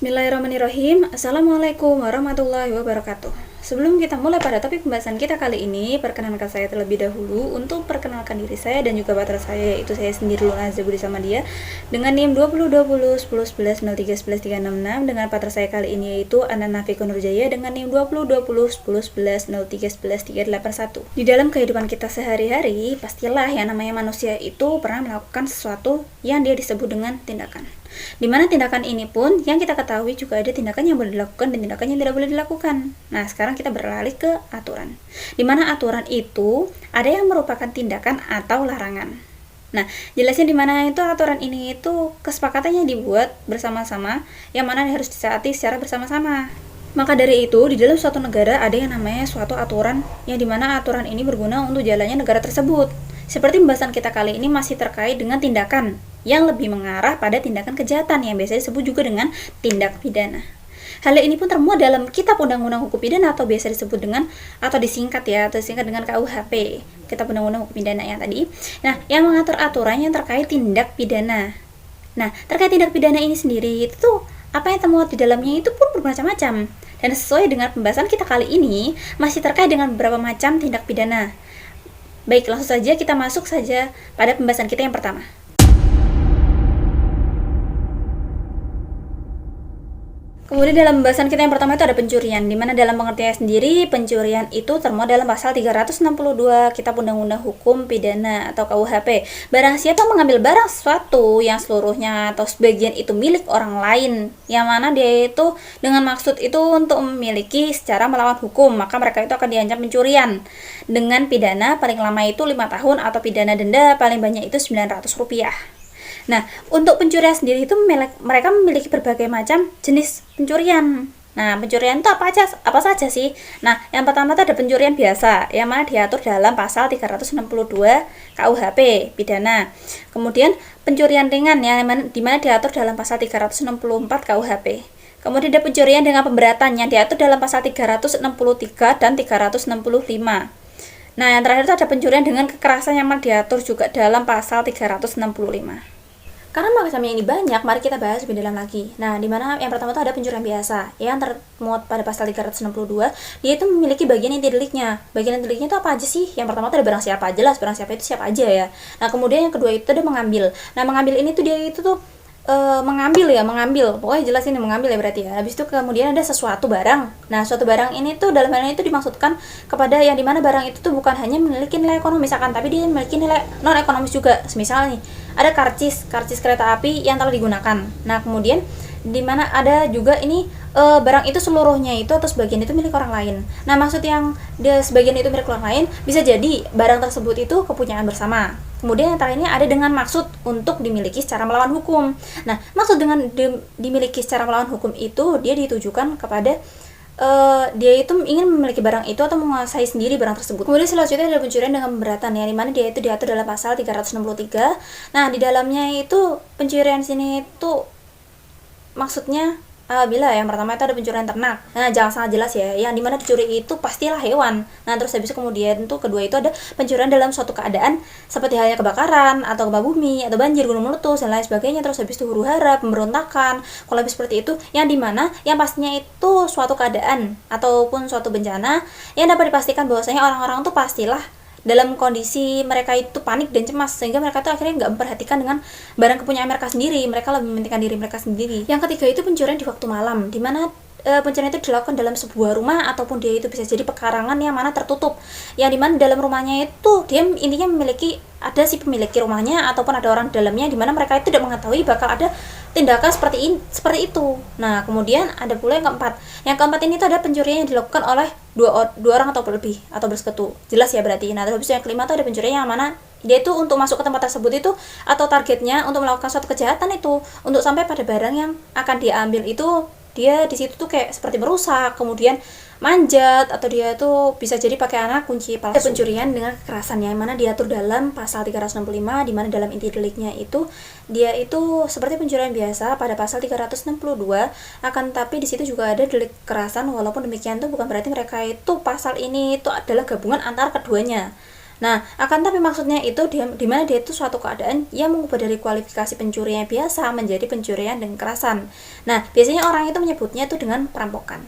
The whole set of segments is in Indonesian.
Bismillahirrahmanirrahim. Assalamualaikum warahmatullahi wabarakatuh. Sebelum kita mulai pada topik pembahasan kita kali ini, perkenalkan saya terlebih dahulu untuk perkenalkan diri saya dan juga partner saya, yaitu saya sendiri Luna Azabudi sama dia dengan NIM 2020 10 11 03 11 366 dengan partner saya kali ini yaitu Anana Nafika Nurjaya dengan NIM 2020 10 11 03 11 381. Di dalam kehidupan kita sehari-hari, pastilah yang namanya manusia itu pernah melakukan sesuatu yang dia disebut dengan tindakan. Dimana tindakan ini pun yang kita ketahui juga ada tindakan yang boleh dilakukan dan tindakan yang tidak boleh dilakukan. Nah, sekarang kita beralih ke aturan. Dimana aturan itu ada yang merupakan tindakan atau larangan. Nah, jelasnya dimana itu aturan ini itu kesepakatannya dibuat bersama-sama, yang mana harus ditaati secara bersama-sama. Maka dari itu, di dalam suatu negara ada yang namanya suatu aturan, yang dimana aturan ini berguna untuk jalannya negara tersebut. Seperti pembahasan kita kali ini masih terkait dengan tindakan yang lebih mengarah pada tindakan kejahatan yang biasa disebut juga dengan tindak pidana. Hal ini pun termuat dalam Kitab Undang-Undang Hukum Pidana atau biasa disebut dengan atau disingkat dengan KUHP, Kitab Undang-Undang Hukum Pidana yang tadi. Nah, yang mengatur aturan yang terkait tindak pidana. Nah, terkait tindak pidana ini sendiri itu apa yang termuat di dalamnya itu pun bermacam-macam. Dan sesuai dengan pembahasan kita kali ini masih terkait dengan beberapa macam tindak pidana. Baik, langsung saja kita masuk saja pada pembahasan kita yang pertama. Kemudian dalam pembahasan kita yang pertama itu ada pencurian, di mana dalam pengertiannya sendiri pencurian itu termuat dalam pasal 362 Kitab Undang-Undang Hukum Pidana atau KUHP. Barang siapa mengambil barang sesuatu yang seluruhnya atau sebagian itu milik orang lain, yang mana dia itu dengan maksud itu untuk memiliki secara melawan hukum, maka mereka itu akan diancam pencurian dengan pidana paling lama itu 5 tahun atau pidana denda paling banyak itu Rp900. Nah, untuk pencurian sendiri itu mereka memiliki berbagai macam jenis pencurian. Nah, pencurian itu apa saja sih? Nah, yang pertama itu ada pencurian biasa, yang mana diatur dalam pasal 362 KUHP pidana. Kemudian pencurian ringan yang dimana diatur dalam pasal 364 KUHP. Kemudian ada pencurian dengan pemberatan yang diatur dalam pasal 363 dan 365. Nah, yang terakhir itu ada pencurian dengan kekerasan yang diatur juga dalam pasal 365. Karena macamnya ini banyak, mari kita bahas lebih dalam lagi. Nah, di mana yang pertama itu ada pencurian biasa yang termuat pada pasal 362, dia itu memiliki bagian inti deliknya. Bagian inti deliknya itu apa aja sih? Yang pertama itu ada barang siapa, jelas barang siapa itu siapa aja ya. Nah, kemudian yang kedua itu ada mengambil. Nah, mengambil ini tuh dia itu tuh mengambil, pokoknya jelas ini mengambil ya berarti ya. Habis itu kemudian ada sesuatu barang. Nah, suatu barang ini tuh dalam hal ini itu dimaksudkan kepada yang dimana barang itu tuh bukan hanya memiliki nilai ekonomis, misalkan, tapi dia memiliki nilai non ekonomis juga. Misal nih, ada karcis kereta api yang telah digunakan. Nah, kemudian dimana ada juga ini barang itu seluruhnya itu atau sebagian itu milik orang lain. Nah, maksud yang sebagian itu milik orang lain bisa jadi barang tersebut itu kepunyaan bersama. Kemudian yang terakhirnya ada dengan maksud untuk dimiliki secara melawan hukum. Nah, maksud dengan dimiliki secara melawan hukum itu dia ditujukan kepada dia itu ingin memiliki barang itu atau menguasai sendiri barang tersebut. Kemudian selanjutnya ada pencurian dengan pemberatan, yang dimana dia itu diatur dalam pasal 363. Nah, di dalamnya itu pencurian sini itu maksudnya bila yang pertama itu ada pencurian ternak. Nah, jangan sangat jelas ya, yang dimana dicuri itu pastilah hewan. Nah, terus habis itu kemudian tuh kedua itu ada pencurian dalam suatu keadaan seperti halnya kebakaran atau gempa bumi atau banjir, gunung meletus dan lain sebagainya. Terus habis itu huru-hara, pemberontakan, kalau lebih seperti itu, yang dimana yang pastinya itu suatu keadaan ataupun suatu bencana yang dapat dipastikan bahwasanya orang-orang tuh pastilah dalam kondisi mereka itu panik dan cemas, sehingga mereka tuh akhirnya nggak memperhatikan dengan barang kepunyaan mereka sendiri, mereka lebih mementingkan diri mereka sendiri. Yang ketiga itu pencurian di waktu malam, di mana pencurian itu dilakukan dalam sebuah rumah ataupun dia itu bisa jadi pekarangan yang mana tertutup, yang dimana dalam rumahnya itu dia intinya memiliki ada si pemilik rumahnya ataupun ada orang di dalamnya, dimana mereka itu tidak mengetahui bakal ada tindakan seperti itu. Nah, kemudian ada pula yang keempat. Yang keempat ini tuh ada pencurian yang dilakukan oleh dua orang atau lebih atau bersekutu. Jelas ya berarti. Nah, terus yang kelima tuh ada pencurian yang mana dia itu untuk masuk ke tempat tersebut itu atau targetnya untuk melakukan suatu kejahatan itu untuk sampai pada barang yang akan diambil itu dia di situ tuh kayak seperti merusak, kemudian manjat, atau dia tuh bisa jadi pakai anak kunci palsu. Pencurian dengan kekerasan yang mana diatur dalam pasal 365, di mana dalam inti deliknya itu dia itu seperti pencurian biasa pada pasal 362, akan tapi di situ juga ada delik kekerasan. Walaupun demikian tuh bukan berarti mereka itu pasal ini itu adalah gabungan antara keduanya. Nah, akan tapi maksudnya itu di mana dia itu suatu keadaan yang mengubah dari kualifikasi pencurian biasa menjadi pencurian dengan kekerasan. Nah, biasanya orang itu menyebutnya itu dengan perampokan.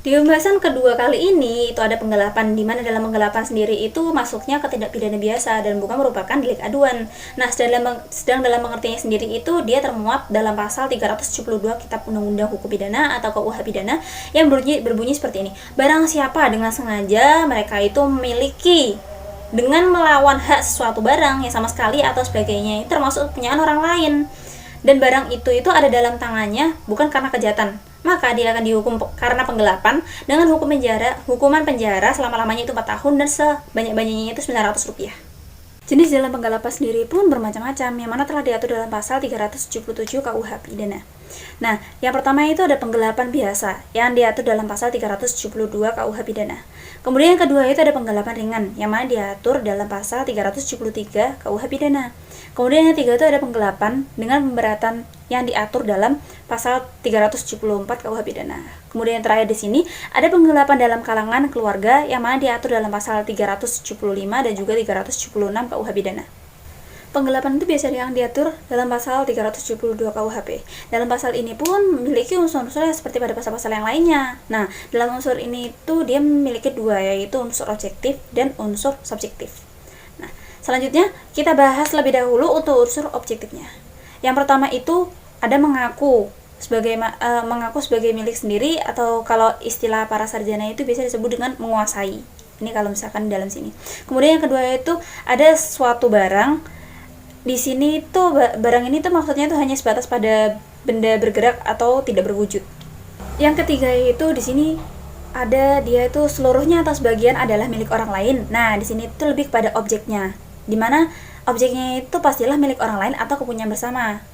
Di pembahasan kedua kali ini itu ada penggelapan, di mana dalam penggelapan sendiri itu masuknya ke tindak pidana biasa dan bukan merupakan delik aduan. Nah, sedang dalam pengertiannya sendiri itu dia termuat dalam pasal 372 Kitab Undang-Undang Hukum Pidana atau KUH Pidana yang berbunyi seperti ini. Barang siapa dengan sengaja mereka itu memiliki dengan melawan hak sesuatu barang yang sama sekali atau sebagainya, termasuk kepunyaan orang lain, dan barang itu ada dalam tangannya bukan karena kejahatan, maka dia akan dihukum karena penggelapan dengan hukuman penjara selama-lamanya itu 4 tahun dan sebanyak-banyaknya itu Rp900. Jenis dalam penggelapan sendiri pun bermacam-macam, yang mana telah diatur dalam pasal 377 KUH Pidana. Nah, yang pertama itu ada penggelapan biasa yang diatur dalam pasal 372 KUH Pidana. Kemudian yang kedua itu ada penggelapan ringan yang mana diatur dalam pasal 373 KUH Pidana. Kemudian yang ketiga itu ada penggelapan dengan pemberatan yang diatur dalam pasal 374 KUH Pidana. Kemudian yang terakhir di sini ada penggelapan dalam kalangan keluarga yang mana diatur dalam pasal 375 dan juga 376 KUH Pidana. Penggelapan itu biasanya yang diatur dalam pasal 372 KUHP. Dalam pasal ini pun memiliki unsur-unsur seperti pada pasal-pasal yang lainnya. Nah, dalam unsur ini itu dia memiliki dua, yaitu unsur objektif dan unsur subjektif. Nah, selanjutnya kita bahas lebih dahulu untuk unsur objektifnya. Yang pertama itu ada mengaku sebagai milik sendiri, atau kalau istilah para sarjana itu bisa disebut dengan menguasai. Ini kalau misalkan dalam sini. Kemudian yang kedua itu ada suatu barang. Di sini tuh barang ini tuh maksudnya tuh hanya sebatas pada benda bergerak atau tidak berwujud. Yang ketiga itu di sini ada dia itu seluruhnya atau sebagian adalah milik orang lain. Nah, di sini tuh lebih kepada objeknya, di mana objeknya itu pastilah milik orang lain atau kepunyaan bersama.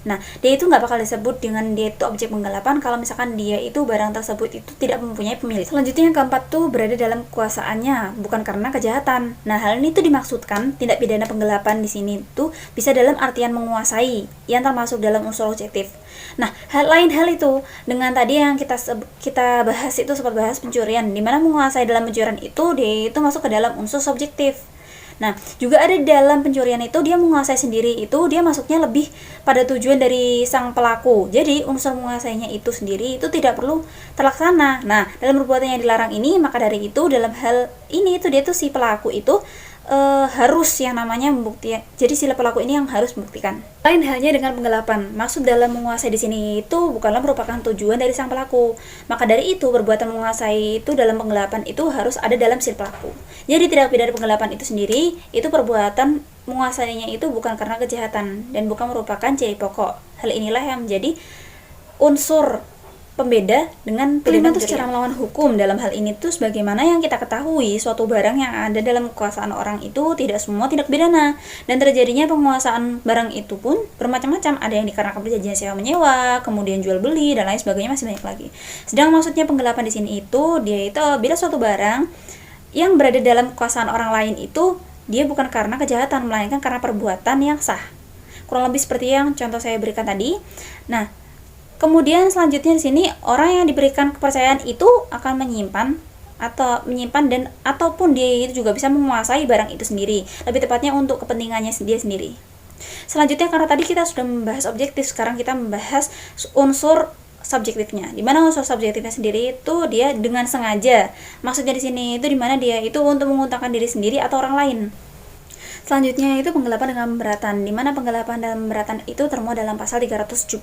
Nah, dia itu nggak bakal disebut dengan dia itu objek penggelapan kalau misalkan dia itu barang tersebut itu tidak mempunyai pemilik. Selanjutnya yang keempat tuh berada dalam kekuasaannya, bukan karena kejahatan. Nah, hal ini tuh dimaksudkan tindak pidana penggelapan di sini tuh bisa dalam artian menguasai, yang termasuk dalam unsur objektif. Nah, hal itu dengan tadi yang kita bahas itu sempat bahas pencurian, di mana menguasai dalam pencurian itu dia itu masuk ke dalam unsur subjektif. Nah, juga ada dalam pencurian itu dia menguasai sendiri, itu dia masuknya lebih pada tujuan dari sang pelaku. Jadi unsur menguasainya itu sendiri itu tidak perlu terlaksana. Nah, dalam perbuatan yang dilarang ini, maka dari itu dalam hal ini itu dia tuh si pelaku itu harus yang namanya membuktikan. Jadi si pelaku ini yang harus membuktikan. Lain halnya dengan penggelapan. Maksud dalam menguasai di sini itu bukanlah merupakan tujuan dari sang pelaku. Maka dari itu perbuatan menguasai itu dalam penggelapan itu harus ada dalam si pelaku. Jadi tidak pidana penggelapan itu sendiri itu perbuatan menguasainya itu bukan karena kejahatan dan bukan merupakan ciri pokok. Hal inilah yang menjadi unsur pembeda dengan pidana secara melawan hukum. Dalam hal ini tuh sebagaimana yang kita ketahui, suatu barang yang ada dalam kekuasaan orang itu tidak semua tindak pidana, dan terjadinya penguasaan barang itu pun bermacam-macam. Ada yang dikarenakan perjanjian sewa menyewa, kemudian jual beli dan lain sebagainya, masih banyak lagi. Sedang maksudnya penggelapan di sini itu dia itu bila suatu barang yang berada dalam kekuasaan orang lain itu dia bukan karena kejahatan, melainkan karena perbuatan yang sah. Kurang lebih seperti yang contoh saya berikan tadi. Nah, kemudian selanjutnya di sini orang yang diberikan kepercayaan itu akan menyimpan dan ataupun dia itu juga bisa menguasai barang itu sendiri, lebih tepatnya untuk kepentingannya dia sendiri. Selanjutnya, karena tadi kita sudah membahas objektif, sekarang kita membahas unsur subjektifnya. Di mana unsur subjektifnya sendiri itu dia dengan sengaja. Maksudnya di sini itu di mana dia itu untuk menguntungkan diri sendiri atau orang lain. Selanjutnya itu penggelapan dengan pemberatan, di mana penggelapan dalam pemberatan itu termuat dalam pasal 374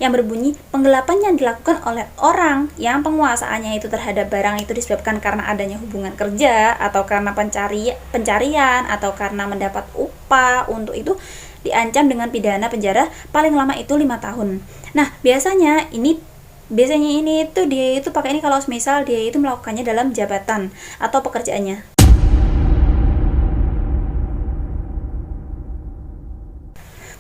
yang berbunyi penggelapan yang dilakukan oleh orang yang penguasaannya itu terhadap barang itu disebabkan karena adanya hubungan kerja atau karena pencarian atau karena mendapat upah, untuk itu diancam dengan pidana penjara paling lama itu 5 tahun. Nah, biasanya ini itu dia itu pakai ini kalau misal dia itu melakukannya dalam jabatan atau pekerjaannya.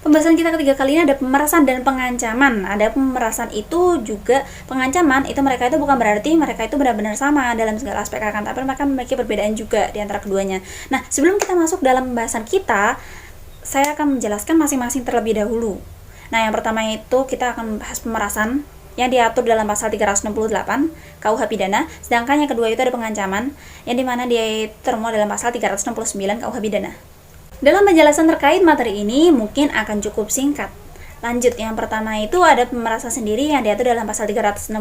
Pembahasan kita ketiga kali ini ada pemerasan dan pengancaman. Ada pemerasan itu juga pengancaman, itu mereka itu bukan berarti mereka itu benar-benar sama dalam segala aspek, akan tapi mereka memiliki perbedaan juga di antara keduanya. Nah, sebelum kita masuk dalam pembahasan kita, saya akan menjelaskan masing-masing terlebih dahulu. Nah, yang pertama itu kita akan membahas pemerasan. yang diatur dalam pasal 368 KUH pidana, sedangkan yang kedua itu ada pengancaman yang dimana dia termuat dalam pasal 369 KUH pidana. Dalam penjelasan terkait materi ini mungkin akan cukup singkat. Lanjut, yang pertama itu ada pemerasan sendiri yang diatur dalam pasal 368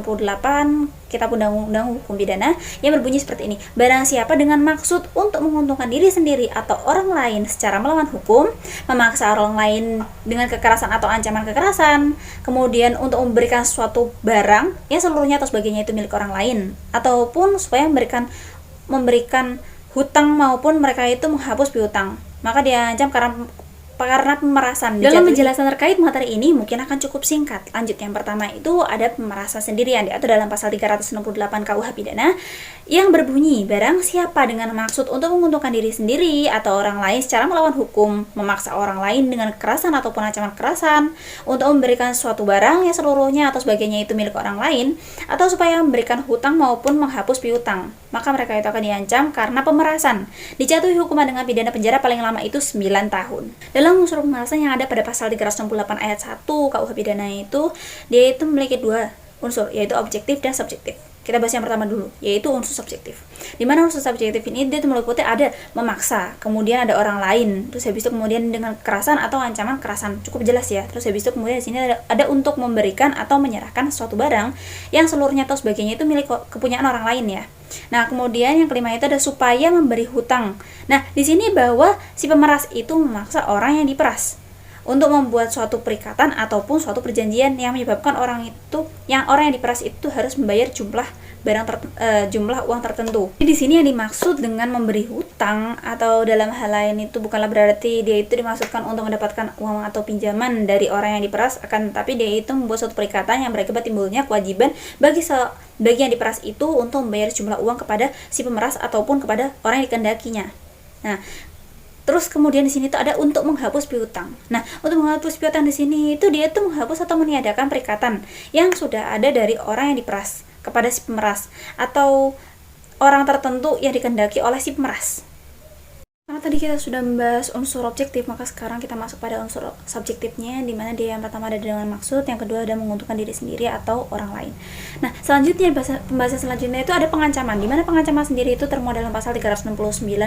Kitab Undang-Undang Hukum Pidana yang berbunyi seperti ini. Barang siapa dengan maksud untuk menguntungkan diri sendiri atau orang lain secara melawan hukum, memaksa orang lain dengan kekerasan atau ancaman kekerasan, kemudian untuk memberikan suatu barang yang seluruhnya atau sebagainya itu milik orang lain, ataupun supaya memberikan hutang maupun mereka itu menghapus piutang, maka diancam karena pemerasan. Dalam penjelasan terkait materi ini mungkin akan cukup singkat. Lanjut, yang pertama itu ada pemerasan sendiri yang diatur dalam pasal 368 KUH pidana yang berbunyi, barang siapa dengan maksud untuk menguntungkan diri sendiri atau orang lain secara melawan hukum, memaksa orang lain dengan kekerasan ataupun ancaman kekerasan untuk memberikan suatu barang yang seluruhnya atau sebagainya itu milik orang lain, atau supaya memberikan hutang maupun menghapus piutang, maka mereka itu akan diancam karena pemerasan, dijatuhi hukuman dengan pidana penjara paling lama itu 9 tahun. Dalam unsur pemerasan yang ada pada pasal 368 ayat 1 KUH pidana itu, dia itu memiliki dua unsur, yaitu objektif dan subjektif. Kita bahas yang pertama dulu, yaitu unsur subjektif. Di mana unsur subjektif ini dia meliputi ada memaksa, kemudian ada orang lain, terus habis itu kemudian dengan kekerasan atau ancaman kekerasan, cukup jelas ya. Terus habis itu kemudian di sini ada untuk memberikan atau menyerahkan suatu barang yang seluruhnya atau sebagainya itu milik kepunyaan orang lain ya. Nah, kemudian yang kelima itu ada supaya memberi hutang. Nah, di sini bahwa si pemeras itu memaksa orang yang diperas untuk membuat suatu perikatan ataupun suatu perjanjian yang menyebabkan orang yang diperas itu harus membayar jumlah uang tertentu. Jadi di sini yang dimaksud dengan memberi hutang atau dalam hal lain itu bukanlah berarti dia itu dimaksudkan untuk mendapatkan uang atau pinjaman dari orang yang diperas, akan tetapi dia itu membuat suatu perikatan yang berakibat timbulnya kewajiban bagi yang diperas itu untuk membayar jumlah uang kepada si pemeras ataupun kepada orang yang dikehendakinya. Nah, terus kemudian di sini tuh ada untuk menghapus piutang. Nah, untuk menghapus piutang di sini itu dia tuh menghapus atau meniadakan perikatan yang sudah ada dari orang yang diperas kepada si pemeras atau orang tertentu yang dikehendaki oleh si pemeras. Karena tadi kita sudah membahas unsur objektif, maka sekarang kita masuk pada unsur subjektifnya, di mana dia yang pertama ada dengan maksud, yang kedua ada menguntungkan diri sendiri atau orang lain. Nah, selanjutnya pembahasan selanjutnya itu ada pengancaman, di mana pengancaman sendiri itu termuat dalam pasal 369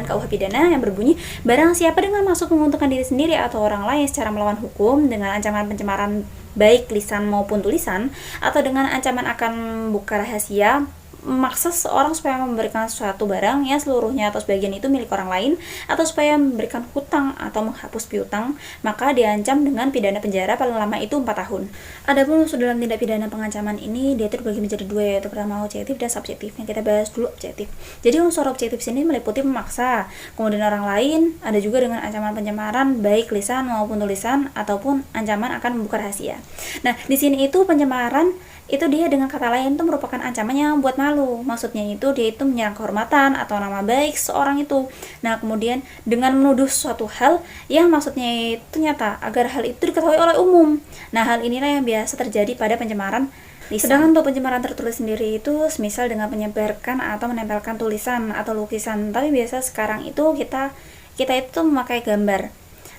KUH pidana yang berbunyi, barang siapa dengan maksud menguntungkan diri sendiri atau orang lain secara melawan hukum dengan ancaman pencemaran baik lisan maupun tulisan, atau dengan ancaman akan membuka rahasia, memaksa seorang supaya memberikan suatu barang yang seluruhnya atau sebagian itu milik orang lain, atau supaya memberikan hutang atau menghapus piutang, maka diancam dengan pidana penjara paling lama itu 4 tahun. Adapun unsur dalam tindak pidana pengancaman ini dia terbagi menjadi dua, yaitu pertama objektif dan subjektif. Yang kita bahas dulu objektif. Jadi unsur objektif sini meliputi memaksa, kemudian orang lain, ada juga dengan ancaman pencemaran baik lisan maupun tulisan, ataupun ancaman akan membuka rahasia. Nah, di sini itu pencemaran itu dia dengan kata lain itu merupakan ancaman yang buat malu. Maksudnya itu dia itu menyerang kehormatan atau nama baik seorang itu. Nah, kemudian dengan menuduh suatu hal yang maksudnya itu nyata agar hal itu diketahui oleh umum. Nah, hal inilah yang biasa terjadi pada pencemaran lisan. Sedangkan untuk pencemaran tertulis sendiri itu semisal dengan menyebarkan atau menempelkan tulisan atau lukisan. Tapi biasa sekarang itu kita itu memakai gambar.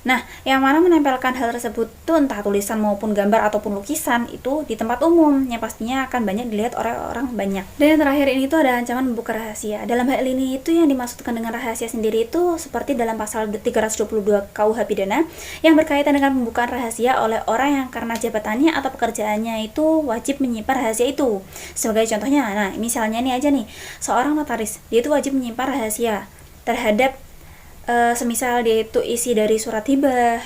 Nah, yang mana menempelkan hal tersebut itu entah tulisan maupun gambar ataupun lukisan itu di tempat umum yang pastinya akan banyak dilihat oleh orang banyak. Dan yang terakhir ini itu ada ancaman membuka rahasia. Dalam hal ini itu yang dimaksudkan dengan rahasia sendiri itu seperti dalam pasal 322 KUH pidana yang berkaitan dengan pembukaan rahasia oleh orang yang karena jabatannya atau pekerjaannya itu wajib menyimpan rahasia itu. Sebagai contohnya, nah misalnya nih aja nih, seorang notaris, dia itu wajib menyimpan rahasia terhadap semisal dia itu isi dari surat hibah,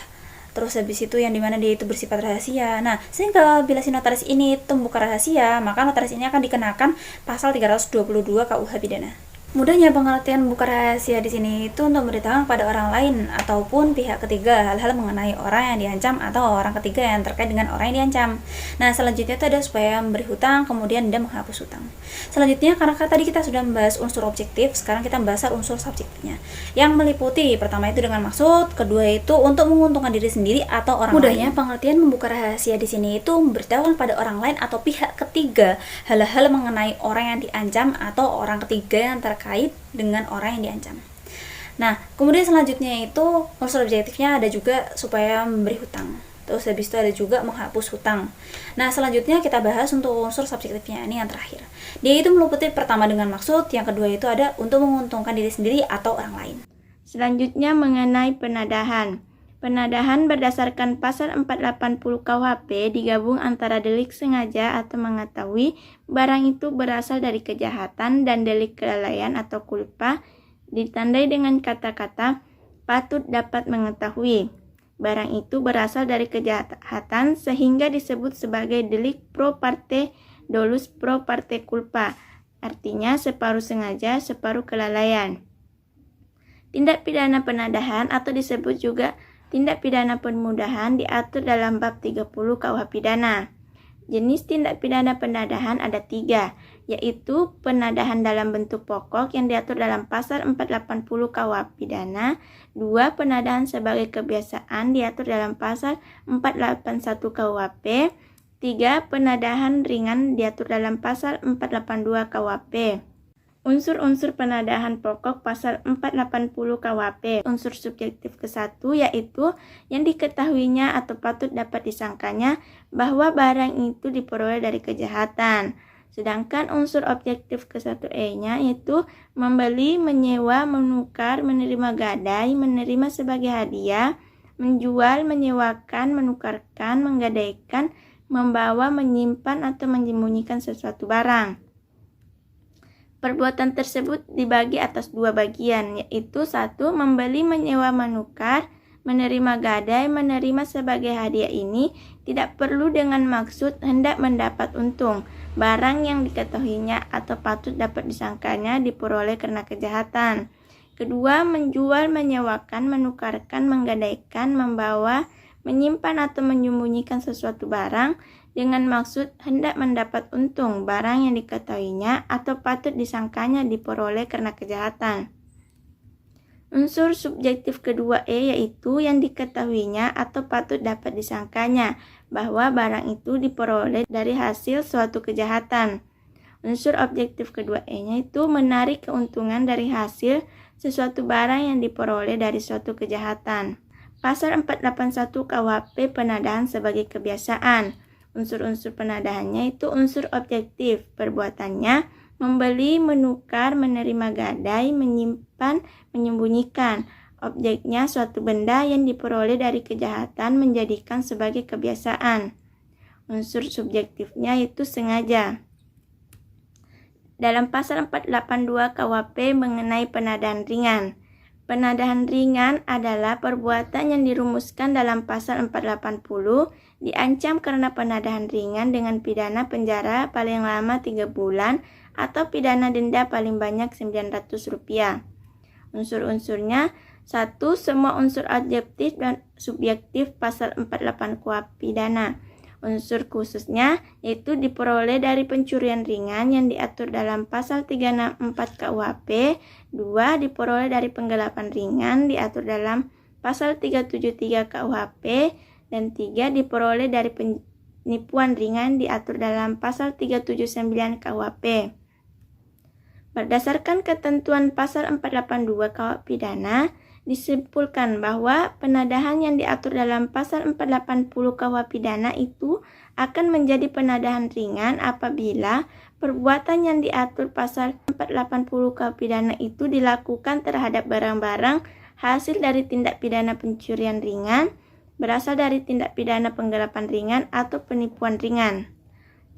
terus habis itu yang dimana dia itu bersifat rahasia. Nah, sehingga bila si notaris ini itu membuka rahasia, maka notaris ini akan dikenakan pasal 322 KUH pidana. Mudahnya pengertian buka rahasia di sini itu untuk memberitahukan kepada orang lain ataupun pihak ketiga hal-hal mengenai orang yang diancam atau orang ketiga yang terkait dengan orang yang diancam. Nah, selanjutnya itu ada supaya memberi hutang, kemudian dan menghapus hutang. Selanjutnya, karena tadi kita sudah membahas unsur objektif, sekarang kita membahas unsur subjektifnya. Yang meliputi pertama itu dengan maksud, kedua itu untuk menguntungkan diri sendiri atau orang lain. Mudahnya pengertian membuka rahasia di sini itu memberitahukan pada orang lain atau pihak ketiga hal-hal mengenai orang yang diancam atau orang ketiga yang terkait dengan orang yang diancam. Nah, kemudian selanjutnya itu unsur objektifnya ada juga supaya memberi hutang. Terus habis itu ada juga menghapus hutang. Nah, selanjutnya kita bahas untuk unsur subjektifnya, ini yang terakhir. Dia itu meliputi pertama dengan maksud, yang kedua itu ada untuk menguntungkan diri sendiri atau orang lain. Selanjutnya mengenai penadahan. Penadahan berdasarkan pasal 480 KUHP digabung antara delik sengaja atau mengetahui barang itu berasal dari kejahatan dan delik kelalaian atau culpa ditandai dengan kata-kata patut dapat mengetahui. Barang itu berasal dari kejahatan sehingga disebut sebagai delik pro parte dolus pro parte culpa. Artinya separuh sengaja, separuh kelalaian. Tindak pidana penadahan atau disebut juga tindak pidana permudahan diatur dalam bab 30 KUH pidana. Jenis tindak pidana penadahan ada 3, yaitu penadahan dalam bentuk pokok yang diatur dalam pasal 480 KUH pidana, 2 penadahan sebagai kebiasaan diatur dalam pasal 481 KUHP, 3 penadahan ringan diatur dalam pasal 482 KUHP. Unsur-unsur penadahan pokok pasal 480 KUHP. Unsur subjektif ke-1 yaitu yang diketahuinya atau patut dapat disangkanya bahwa barang itu diperoleh dari kejahatan. Sedangkan unsur objektif ke-1E-nya yaitu membeli, menyewa, menukar, menerima gadai, menerima sebagai hadiah, menjual, menyewakan, menukarkan, menggadaikan, membawa, menyimpan atau menyembunyikan sesuatu barang. Perbuatan tersebut dibagi atas 2 bagian, yaitu 1. Membeli, menyewa, menukar, menerima gadai, menerima sebagai hadiah ini tidak perlu dengan maksud hendak mendapat untung. Barang yang diketahuinya atau patut dapat disangkanya diperoleh karena kejahatan. Kedua, menjual, menyewakan, menukarkan, menggadaikan, membawa, menyimpan atau menyembunyikan sesuatu barang dengan maksud hendak mendapat untung. Barang yang diketahuinya atau patut disangkanya diperoleh karena kejahatan. Unsur subjektif kedua E yaitu yang diketahuinya atau patut dapat disangkanya bahwa barang itu diperoleh dari hasil suatu kejahatan. Unsur objektif kedua E-nya itu menarik keuntungan dari hasil sesuatu barang yang diperoleh dari suatu kejahatan. Pasal 481 KUHP penadahan sebagai kebiasaan. Unsur-unsur penadahannya itu unsur objektif. Perbuatannya membeli, menukar, menerima gadai, menyimpan, menyembunyikan. Objeknya suatu benda yang diperoleh dari kejahatan menjadikan sebagai kebiasaan. Unsur subjektifnya itu sengaja. Dalam pasal 482 KUHP mengenai penadahan ringan. Penadahan ringan adalah perbuatan yang dirumuskan dalam pasal 480 diancam karena penadahan ringan dengan pidana penjara paling lama 3 bulan atau pidana denda paling banyak Rp900. Unsur-unsurnya 1. Semua unsur objektif dan subjektif pasal 48 KUHP pidana. Unsur khususnya yaitu diperoleh dari pencurian ringan yang diatur dalam pasal 364 KUHP, 2 diperoleh dari penggelapan ringan diatur dalam pasal 373 KUHP, dan 3 diperoleh dari penipuan ringan diatur dalam pasal 379 KUHP. Berdasarkan ketentuan pasal 482 KUHP pidana, disimpulkan bahwa penadahan yang diatur dalam pasal 480 KUHP pidana itu akan menjadi penadahan ringan apabila perbuatan yang diatur pasal 480 KUHP pidana itu dilakukan terhadap barang-barang hasil dari tindak pidana pencurian ringan, berasal dari tindak pidana penggelapan ringan atau penipuan ringan.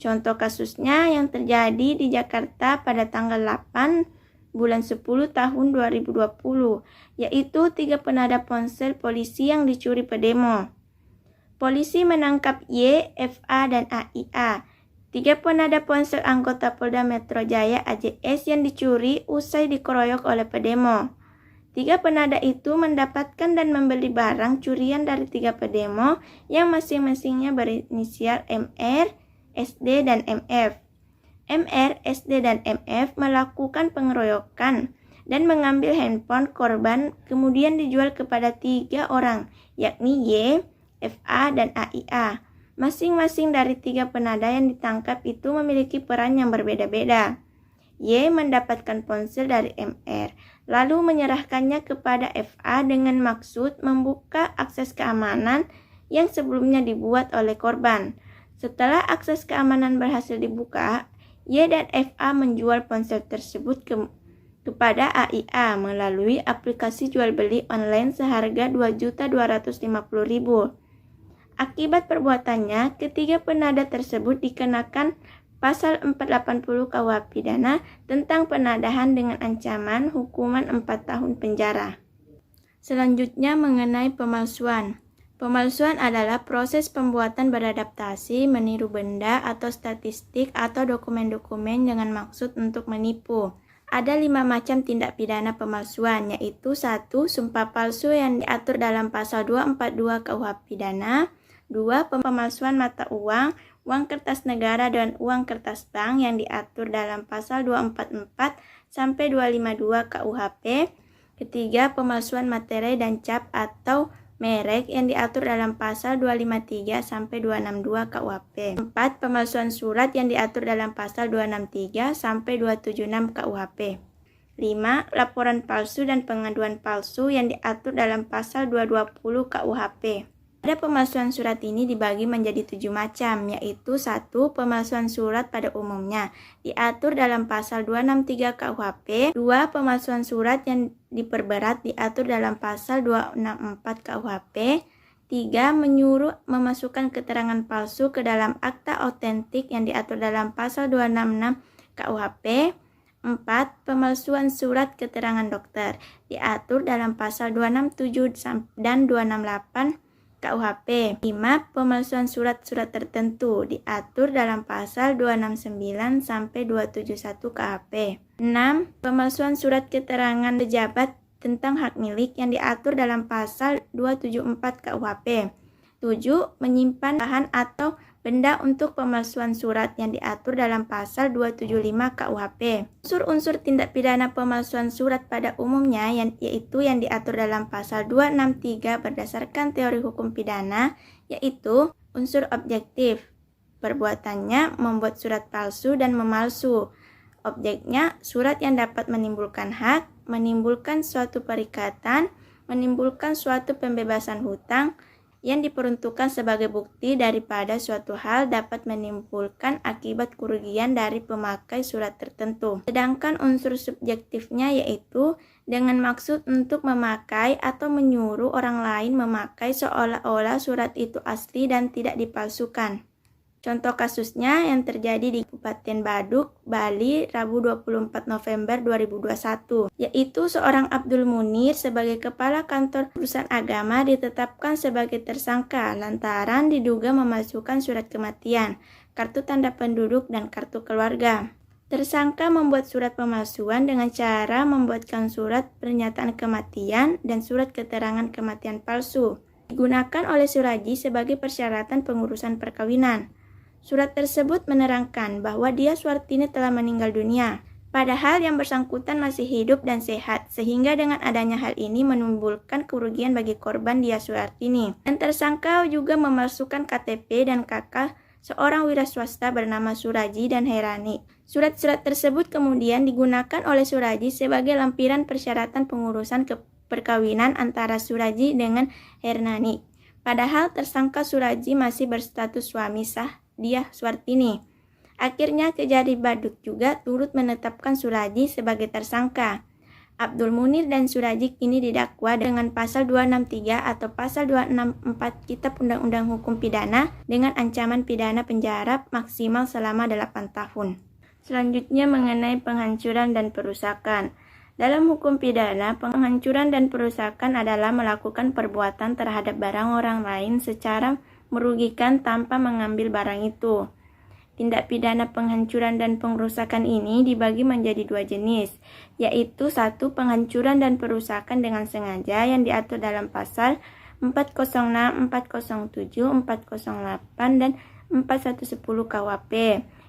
Contoh kasusnya yang terjadi di Jakarta pada tanggal 8 bulan 10 tahun 2020, yaitu 3 penada ponsel polisi yang dicuri pedemo. Polisi menangkap Y, FA, dan AIA, 3 penada ponsel anggota Polda Metro Jaya AJS yang dicuri usai dikeroyok oleh pedemo. 3 penada itu mendapatkan dan membeli barang curian dari 3 pedemo yang masing-masingnya berinisial MR, SD, dan MF. MR, SD, dan MF melakukan pengeroyokan dan mengambil handphone korban kemudian dijual kepada 3 orang, yakni Y, FA, dan AIA. Masing-masing dari 3 penada yang ditangkap itu memiliki peran yang berbeda-beda. Y mendapatkan ponsel dari MR, lalu menyerahkannya kepada FA dengan maksud membuka akses keamanan yang sebelumnya dibuat oleh korban. Setelah akses keamanan berhasil dibuka, Y dan FA menjual ponsel tersebut kepada AIA melalui aplikasi jual beli online seharga Rp2.250.000. Akibat perbuatannya, ketiga penada tersebut dikenakan pasal 480 KUH pidana tentang penadahan dengan ancaman hukuman 4 tahun penjara. Selanjutnya mengenai pemalsuan. Pemalsuan adalah proses pembuatan beradaptasi, meniru benda atau statistik atau dokumen-dokumen dengan maksud untuk menipu. Ada 5 macam tindak pidana pemalsuan, yaitu 1. Sumpah palsu yang diatur dalam pasal 242 KUH pidana. 2. Pemalsuan mata uang, uang kertas negara dan uang kertas bank yang diatur dalam pasal 244 sampai 252 KUHP. Ketiga, pemalsuan materai dan cap atau merek yang diatur dalam pasal 253 sampai 262 KUHP. 4. Pemalsuan surat yang diatur dalam pasal 263 sampai 276 KUHP. 5. Laporan palsu dan pengaduan palsu yang diatur dalam pasal 220 KUHP. Pada pemalsuan surat ini dibagi menjadi 7 macam, yaitu 1. Pemalsuan surat pada umumnya, diatur dalam pasal 263 KUHP. 2. Pemalsuan surat yang diperberat, diatur dalam pasal 264 KUHP. 3. Menyuruh memasukkan keterangan palsu ke dalam akta autentik yang diatur dalam pasal 266 KUHP. 4. Pemalsuan surat keterangan dokter, diatur dalam pasal 267 dan 268 KUHP. 5. Pemalsuan surat-surat tertentu diatur dalam pasal 269 sampai 271 KUHP. 6. Pemalsuan surat keterangan pejabat tentang hak milik yang diatur dalam pasal 274 KUHP. 7. Menyimpan bahan atau benda untuk pemalsuan surat yang diatur dalam pasal 275 KUHP. Unsur-unsur tindak pidana pemalsuan surat pada umumnya yaitu yang diatur dalam pasal 263 berdasarkan teori hukum pidana, yaitu unsur objektif. Perbuatannya membuat surat palsu dan memalsu. Objeknya surat yang dapat menimbulkan hak, menimbulkan suatu perikatan, menimbulkan suatu pembebasan hutang, yang diperuntukkan sebagai bukti daripada suatu hal dapat menimbulkan akibat kerugian dari pemakai surat tertentu. Sedangkan unsur subjektifnya yaitu dengan maksud untuk memakai atau menyuruh orang lain memakai seolah-olah surat itu asli dan tidak dipalsukan. Contoh kasusnya yang terjadi di Kabupaten Baduk, Bali, Rabu 24 November 2021, yaitu seorang Abdul Munir sebagai kepala kantor urusan agama ditetapkan sebagai tersangka lantaran diduga memalsukan surat kematian, kartu tanda penduduk, dan kartu keluarga. Tersangka membuat surat pemalsuan dengan cara membuatkan surat pernyataan kematian dan surat keterangan kematian palsu. Digunakan oleh Suraji sebagai persyaratan pengurusan perkawinan. Surat tersebut menerangkan bahwa Dia Suartini telah meninggal dunia, padahal yang bersangkutan masih hidup dan sehat, sehingga dengan adanya hal ini menimbulkan kerugian bagi korban Dia Suartini. Dan tersangka juga memalsukan KTP dan KK seorang wira swasta bernama Suraji dan Herani. Surat-surat tersebut kemudian digunakan oleh Suraji sebagai lampiran persyaratan pengurusan perkawinan antara Suraji dengan Hernani. Padahal tersangka Suraji masih berstatus suami sah Dia Suartini. Akhirnya Kejari Baduk juga turut menetapkan Suraji sebagai tersangka. Abdul Munir dan Suraji kini didakwa dengan pasal 263 atau pasal 264 Kitab Undang-Undang Hukum Pidana dengan ancaman pidana penjara maksimal selama 8 tahun. Selanjutnya mengenai penghancuran dan perusakan. Dalam hukum pidana, penghancuran dan perusakan adalah melakukan perbuatan terhadap barang orang lain secara merugikan tanpa mengambil barang itu. Tindak pidana penghancuran dan pengrusakan ini dibagi menjadi 2 jenis, yaitu 1. Penghancuran dan perusakan dengan sengaja yang diatur dalam pasal 406, 407, 408, dan 4110 KUHP.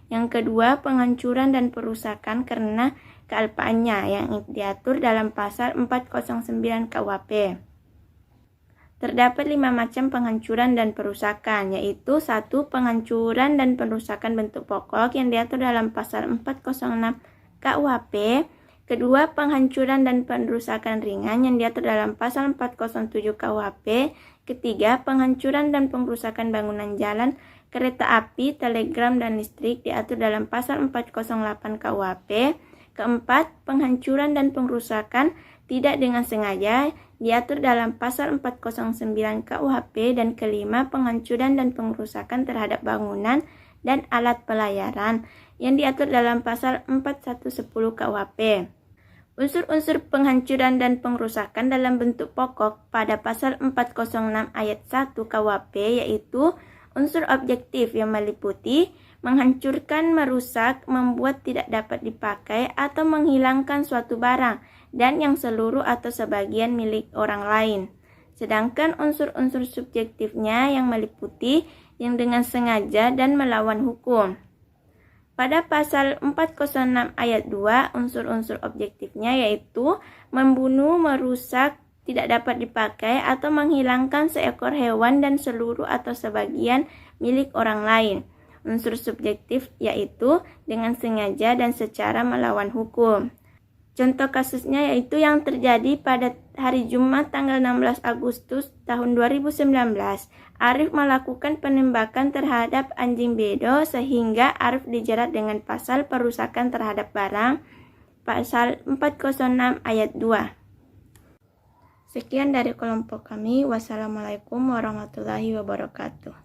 Yang kedua, penghancuran dan perusakan karena kealpaannya yang diatur dalam pasal 409 KUHP. Terdapat 5 macam penghancuran dan perusakan, yaitu 1. Penghancuran dan perusakan bentuk pokok yang diatur dalam pasal 406 KUHP. Kedua, penghancuran dan perusakan ringan yang diatur dalam pasal 407 KUHP. Ketiga, penghancuran dan pengrusakan bangunan jalan, kereta api, telegram, dan listrik diatur dalam pasal 408 KUHP. Keempat, penghancuran dan pengrusakan tidak dengan sengaja diatur dalam pasal 409 KUHP. Dan kelima, penghancuran dan pengrusakan terhadap bangunan dan alat pelayaran yang diatur dalam pasal 4110 KUHP. Unsur-unsur penghancuran dan pengrusakan dalam bentuk pokok pada pasal 406 ayat 1 KUHP yaitu unsur objektif yang meliputi menghancurkan, merusak, membuat tidak dapat dipakai atau menghilangkan suatu barang dan yang seluruh atau sebagian milik orang lain. Sedangkan unsur-unsur subjektifnya yang meliputi yang dengan sengaja dan melawan hukum. Pada pasal 406 ayat 2, unsur-unsur objektifnya yaitu membunuh, merusak, tidak dapat dipakai atau menghilangkan seekor hewan dan seluruh atau sebagian milik orang lain. Unsur subjektif yaitu dengan sengaja dan secara melawan hukum. Contoh kasusnya yaitu yang terjadi pada hari Jumat tanggal 16 Agustus tahun 2019. Arif melakukan penembakan terhadap anjing bedo sehingga Arif dijerat dengan pasal perusakan terhadap barang, pasal 406 ayat 2. Sekian dari kelompok kami. Wassalamualaikum warahmatullahi wabarakatuh.